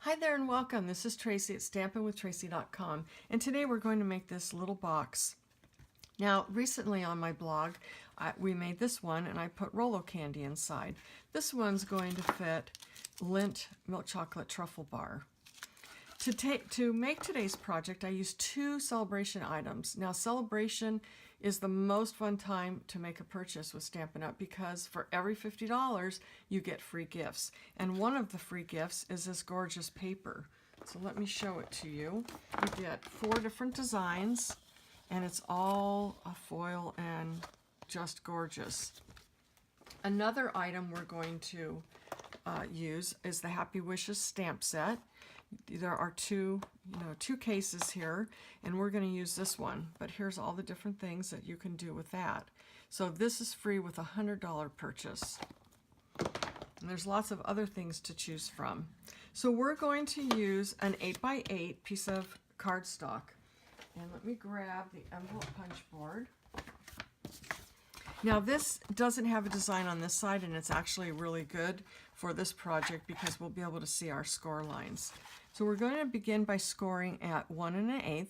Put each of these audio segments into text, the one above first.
Hi there and welcome. This is Tracy at stampinwithtracy.com, and today we're going to make this little box. Now, recently on my blog, we made this one and I put Rolo candy inside. This one's going to fit Lindt milk chocolate truffle bar. To make today's project, I used two celebration items. Now, celebration is the most fun time to make a purchase with Stampin' Up! Because for every $50 you get free gifts. And one of the free gifts is this gorgeous paper. So let me show it to you. You get 4 different designs and it's all a foil and just gorgeous. Another item we're going to use is the Happy Wishes stamp set. There are two cases here, and we're going to use this one, but here's all the different things that you can do with that. So this is free with a $100 purchase. And there's lots of other things to choose from. So we're going to use an 8x8 piece of cardstock. And let me grab the envelope punch board. Now this doesn't have a design on this side, and it's actually really good for this project because we'll be able to see our score lines. So we're going to begin by scoring at 1 1/8,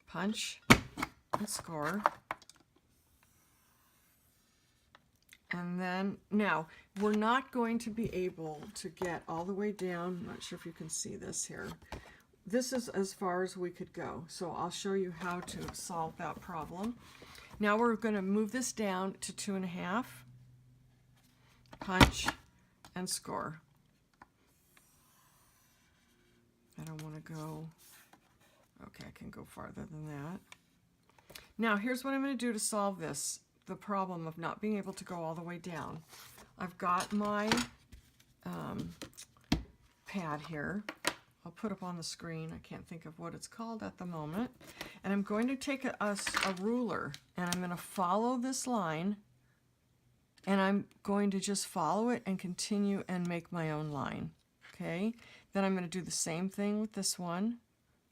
punch and score. And then, now, we're not going to be able to get all the way down. I'm not sure if you can see this here. This is as far as we could go, so I'll show you how to solve that problem. Now we're going to move this down to 2 1/2, punch and score. I don't want to go, okay, I can go farther than that. Now here's what I'm going to do to solve this, the problem of not being able to go all the way down. I've got my pad here. I'll put up on the screen. I can't think of what it's called at the moment. And I'm going to take a ruler and I'm going to follow this line, and I'm going to just follow it and continue and make my own line. Okay? Then I'm going to do the same thing with this one.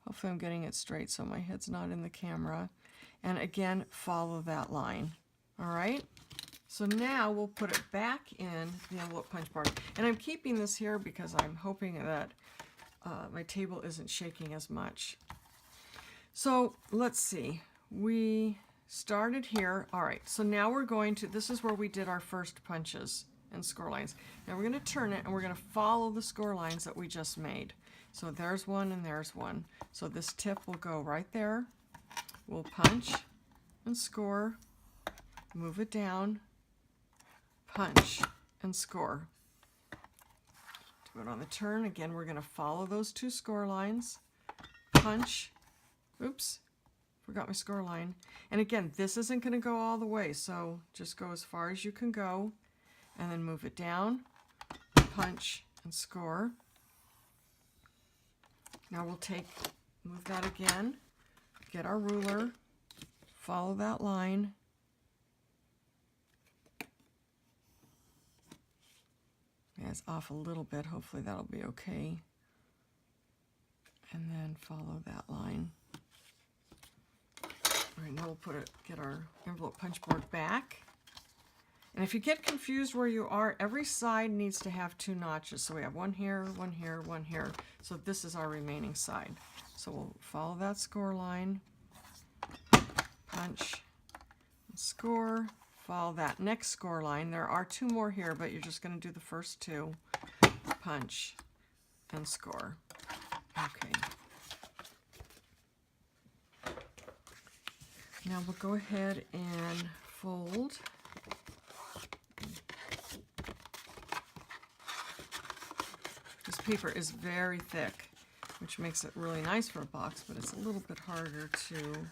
Hopefully I'm getting it straight so my head's not in the camera. And again, follow that line. All right? So now we'll put it back in the envelope punch board. And I'm keeping this here because I'm hoping that my table isn't shaking as much. So let's see. We started here. All right, so now we're going to, this is where we did our first punches and score lines. Now we're going to turn it and we're going to follow the score lines that we just made. So there's one and there's one. So this tip will go right there. We'll punch and score, move it down, punch and score. Do it on the turn. Again, we're going to follow those 2 score lines, punch, oops, forgot my score line. And again, this isn't going to go all the way, so just go as far as you can go, and then move it down, punch, and score. Now we'll move that again, get our ruler, follow that line, yeah, it's off a little bit, hopefully that'll be okay. And then follow that line. All right, now we'll get our envelope punch board back. And if you get confused where you are, every side needs to have 2 notches. So we have one here, one here, one here. So this is our remaining side. So we'll follow that score line, punch, and score, follow that next score line. There are 2 more here, but you're just going to do the first 2, punch, and score. Okay. Now we'll go ahead and fold. This paper is very thick, which makes it really nice for a box, but it's a little bit harder to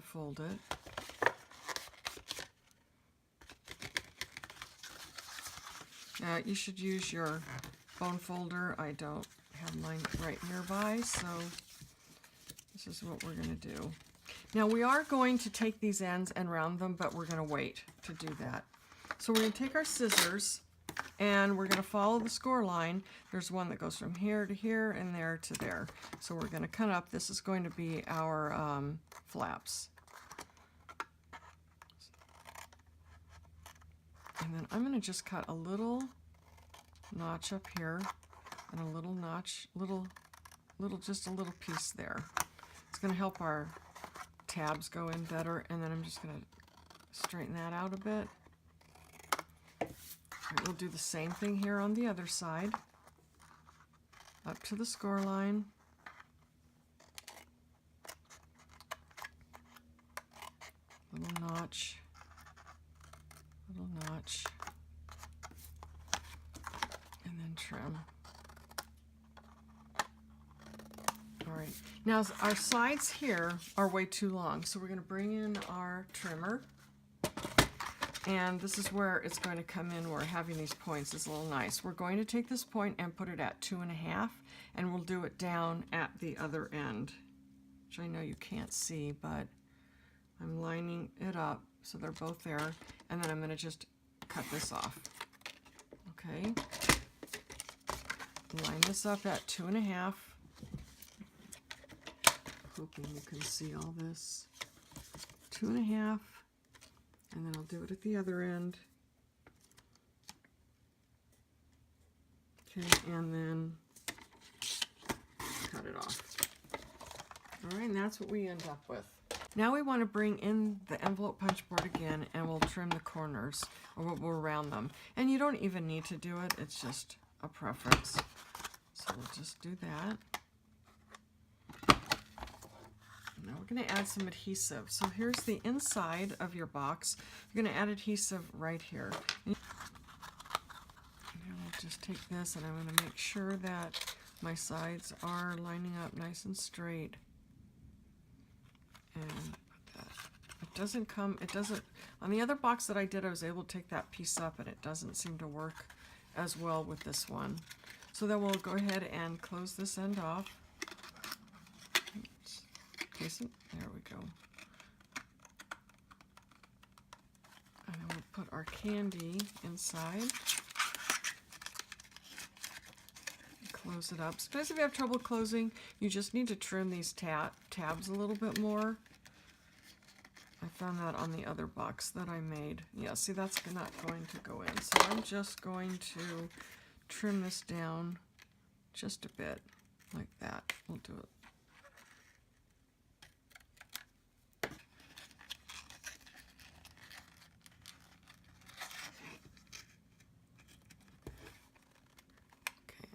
fold it. You should use your bone folder. I don't have mine right nearby, so this is what we're going to do. Now we are going to take these ends and round them, but we're going to wait to do that. So we're going to take our scissors and we're going to follow the score line. There's one that goes from here to here and there to there. So we're going to cut up. This is going to be our flaps. And then I'm going to just cut a little notch up here and a little notch, just a little piece there. It's going to help our tabs go in better, and then I'm just going to straighten that out a bit. All right, we'll do the same thing here on the other side. Up to the score line. Little notch, and then trim. All right, now our sides here are way too long, so we're going to bring in our trimmer, and this is where it's going to come in, where having these points is a little nice. We're going to take this point and put it at 2.5, and we'll do it down at the other end, which I know you can't see, but I'm lining it up so they're both there, and then I'm going to just cut this off. Okay, line this up at 2.5. Hoping you can see all this. 2.5, and then I'll do it at the other end. Okay, and then cut it off. All right, and that's what we end up with. Now we want to bring in the envelope punch board again, and we'll trim the corners, or we'll round them. And you don't even need to do it, it's just a preference. So we'll just do that. Now we're going to add some adhesive. So here's the inside of your box. You're going to add adhesive right here. And I'll just take this, and I'm going to make sure that my sides are lining up nice and straight. And put that. It doesn't, on the other box that I did, I was able to take that piece up, and it doesn't seem to work as well with this one. So then we'll go ahead and close this end off. There we go. And then we'll put our candy inside. Close it up. Sometimes if you have trouble closing, you just need to trim these tabs a little bit more. I found that on the other box that I made. Yeah, see, that's not going to go in. So I'm just going to trim this down just a bit, like that. We'll do it.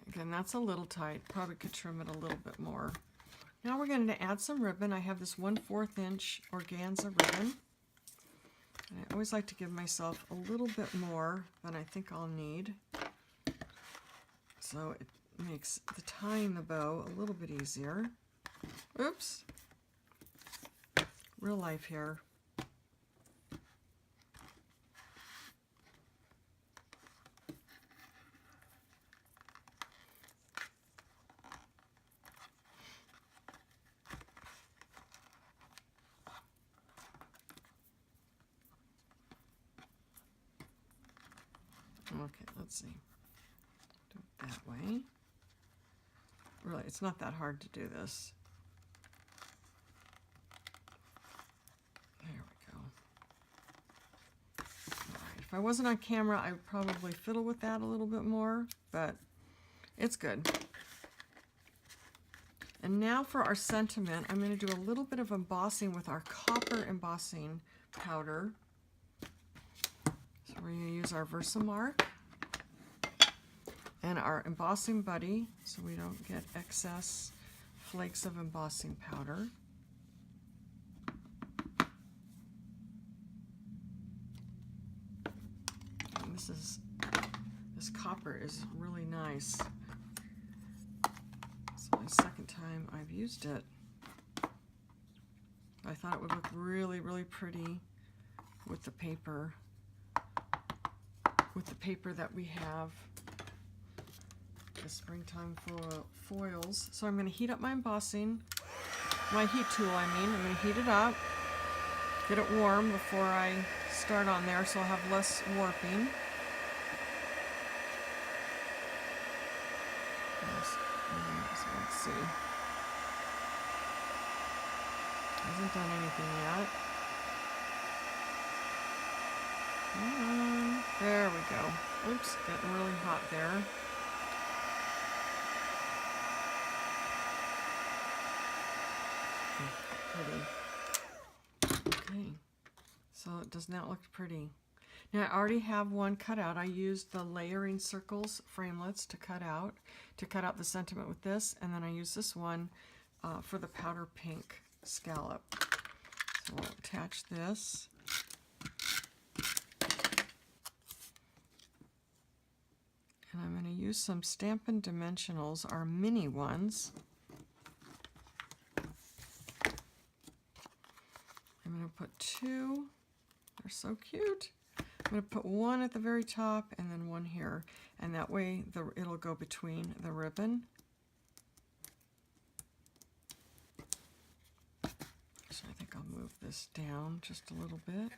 Again, that's a little tight. Probably could trim it a little bit more. Now we're going to add some ribbon. I have this 1/4 inch organza ribbon. And I always like to give myself a little bit more than I think I'll need. So it makes the tying the bow a little bit easier. Oops. Real life here. Okay, let's see. Do it that way. Really, it's not that hard to do this. There we go. All right, if I wasn't on camera, I would probably fiddle with that a little bit more, but it's good. And now for our sentiment, I'm going to do a little bit of embossing with our copper embossing powder. So we're going to use our Versamark and our embossing buddy so we don't get excess flakes of embossing powder. And this copper is really nice. It's the second time I've used it. I thought it would look really, really pretty with the paper. With the paper that we have, the springtime foils. So I'm going to heat up my embossing, my heat tool I mean. I'm going to heat it up, get it warm before I start on there so I'll have less warping. So let's see. Hasn't done anything yet. Come on. There we go. Oops, getting really hot there. Pretty. Okay, so it does not look pretty. Now I already have one cut out. I used the layering circles framelits to cut out the sentiment with this, and then I use this one for the powder pink scallop. So we'll attach this. And I'm going to use some Stampin' Dimensionals, our mini ones. I'm going to put two. They're so cute. I'm going to put one at the very top and then one here. And that way it'll go between the ribbon. So I think I'll move this down just a little bit.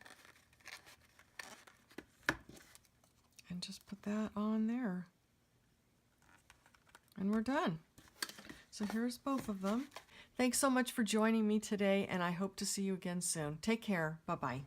And just put that on there. And we're done. So here's both of them. Thanks so much for joining me today, and I hope to see you again soon. Take care. Bye-bye.